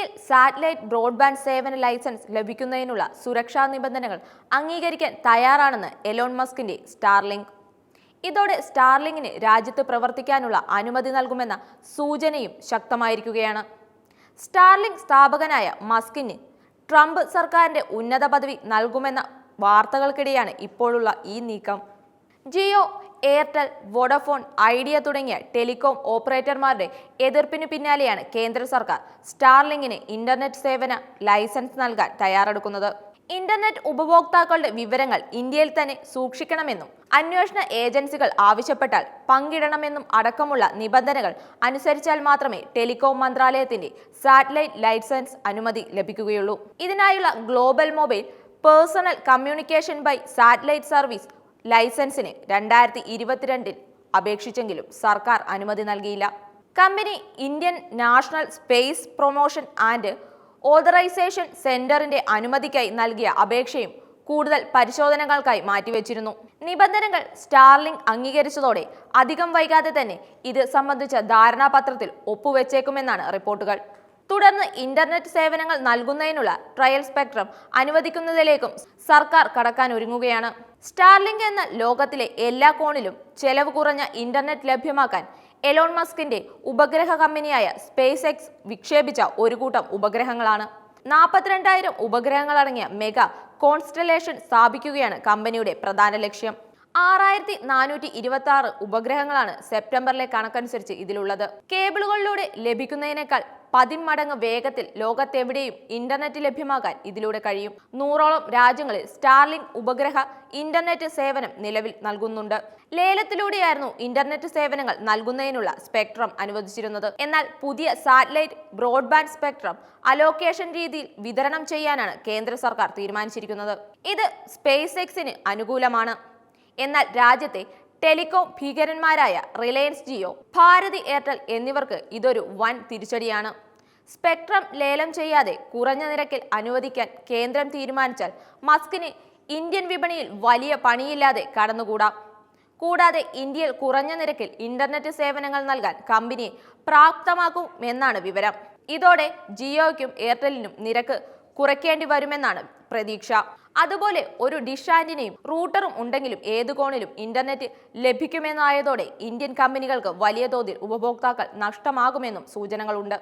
ഇന്ത്യയിൽ satellite broadband സേവന licence ലഭിക്കുന്നതിനുള്ള സുരക്ഷാ നിബന്ധനകൾ അംഗീകരിക്കാൻ തയ്യാറാണെന്ന് എലോൺ മസ്കിന്റെ സ്റ്റാർലിങ്ക്. ഇതോടെ സ്റ്റാർലിങ്കിന് രാജ്യത്ത് പ്രവർത്തിക്കാനുള്ള അനുമതി നൽകുമെന്ന സൂചനയും ശക്തമായിരിക്കുകയാണ്. സ്റ്റാർലിങ്ക് സ്ഥാപകനായ മസ്കിന് ട്രംപ് സർക്കാരിന്റെ ഉന്നത പദവി നൽകുമെന്ന വാർത്തകൾക്കിടെയാണ് ഇപ്പോഴുള്ള ഈ നീക്കം. ജിയോ, എയർടെൽ, വോഡഫോൺ, ഐഡിയ തുടങ്ങിയ ടെലികോം ഓപ്പറേറ്റർമാരുടെ എതിർപ്പിന് പിന്നാലെയാണ് കേന്ദ്ര സർക്കാർ സ്റ്റാർലിങ്കിന് ഇന്റർനെറ്റ് സേവന ലൈസൻസ് നൽകാൻ തയ്യാറെടുക്കുന്നത്. ഇന്റർനെറ്റ് ഉപഭോക്താക്കളുടെ വിവരങ്ങൾ ഇന്ത്യയിൽ തന്നെ സൂക്ഷിക്കണമെന്നും അന്വേഷണ ഏജൻസികൾ ആവശ്യപ്പെട്ടാൽ പങ്കിടണമെന്നും അടക്കമുള്ള നിബന്ധനകൾ അനുസരിച്ചാൽ മാത്രമേ ടെലികോം മന്ത്രാലയത്തിന്റെ സാറ്റലൈറ്റ് ലൈസൻസ് അനുമതി ലഭിക്കുകയുള്ളൂ. ഇതിനായുള്ള global mobile personal communication by satellite service ലൈസൻസിന് 2022 അപേക്ഷിച്ചെങ്കിലും സർക്കാർ അനുമതി നൽകിയില്ല. കമ്പനി Indian national space promotion and authorisation സെന്ററിന്റെ അനുമതിക്കായി നൽകിയ അപേക്ഷയും കൂടുതൽ പരിശോധനകൾക്കായി മാറ്റിവെച്ചിരുന്നു. നിബന്ധനകൾ സ്റ്റാർലിങ്ക് അംഗീകരിച്ചതോടെ അധികം വൈകാതെ തന്നെ ഇത് സംബന്ധിച്ച ധാരണാപത്രത്തിൽ ഒപ്പുവെച്ചേക്കുമെന്നാണ് റിപ്പോർട്ടുകൾ. തുടർന്ന് ഇന്റർനെറ്റ് സേവനങ്ങൾ നൽകുന്നതിനുള്ള ട്രയൽ സ്പെക്ട്രം അനുവദിക്കുന്നതിലേക്കും സർക്കാർ കടക്കാൻ ഒരുങ്ങുകയാണ്. സ്റ്റാർലിങ്ക് എന്ന ലോകത്തിലെ എല്ലാ കോണിലും ചെലവ് കുറഞ്ഞ ഇന്റർനെറ്റ് ലഭ്യമാക്കാൻ എലോൺ മസ്കിന്റെ ഉപഗ്രഹ കമ്പനിയായ സ്പേസ് എക്സ് വിക്ഷേപിച്ച ഒരു കൂട്ടം ഉപഗ്രഹങ്ങളാണ്. 42,000 ഉപഗ്രഹങ്ങളടങ്ങിയ മെഗാ കോൺസ്റ്റലേഷൻ സ്ഥാപിക്കുകയാണ് കമ്പനിയുടെ പ്രധാന ലക്ഷ്യം. 6,426 ഉപഗ്രഹങ്ങളാണ് സെപ്റ്റംബറിലെ കണക്കനുസരിച്ച് ഇതിലുള്ളത്. കേബിളുകളിലൂടെ ലഭിക്കുന്നതിനേക്കാൾ 10 മടങ്ങ് വേഗത്തിൽ ലോകത്തെവിടെയും ഇന്റർനെറ്റ് ലഭ്യമാക്കാൻ ഇതിലൂടെ കഴിയും. 100ഓളം രാജ്യങ്ങളിൽ സ്റ്റാർലിങ്ക് ഉപഗ്രഹ ഇന്റർനെറ്റ് സേവനം നിലവിൽ നൽകുന്നുണ്ട്. ലേലത്തിലൂടെയായിരുന്നു ഇന്റർനെറ്റ് സേവനങ്ങൾ നൽകുന്നതിനുള്ള സ്പെക്ട്രം അനുവദിച്ചിരുന്നത്. എന്നാൽ പുതിയ സാറ്റലൈറ്റ് ബ്രോഡ്ബാൻഡ് സ്പെക്ട്രം അലോക്കേഷൻ രീതിയിൽ വിതരണം ചെയ്യാനാണ് കേന്ദ്ര സർക്കാർ തീരുമാനിച്ചിരിക്കുന്നത്. ഇത് സ്പേസ് എക്സിന് അനുകൂലമാണ്. എന്നാൽ രാജ്യത്തെ ടെലികോം ഭീകരന്മാരായ റിലയൻസ് ജിയോ, ഭാരതി എയർടെൽ എന്നിവർക്ക് ഇതൊരു വൻ തിരിച്ചടിയാണ്. സ്പെക്ട്രം ലേലം ചെയ്യാതെ കുറഞ്ഞ നിരക്കിൽ അനുവദിക്കാൻ കേന്ദ്രം തീരുമാനിച്ചാൽ മസ്കിന് ഇന്ത്യൻ വിപണിയിൽ വലിയ പണിയില്ലാതെ കടന്നുകൂടാം. കൂടാതെ ഇന്ത്യയിൽ കുറഞ്ഞ നിരക്കിൽ ഇന്റർനെറ്റ് സേവനങ്ങൾ നൽകാൻ കമ്പനിയെ പ്രാപ്തമാക്കുമെന്നാണ് വിവരം. ഇതോടെ ജിയോയ്ക്കും എയർടെലിനും നിരക്ക് കുറയ്ക്കേണ്ടി വരുമെന്നാണ് പ്രതീക്ഷ. അതുപോലെ ഒരു ഡിഷ് ആന്റിനയും റൂട്ടറും ഉണ്ടെങ്കിലും ഏതു കോണിലും ഇന്റർനെറ്റ് ലഭിക്കുമെന്നായതോടെ ഇന്ത്യൻ കമ്പനികൾക്ക് വലിയ തോതിൽ ഉപഭോക്താക്കൾ നഷ്ടമാകുമെന്നും സൂചനകളുണ്ട്.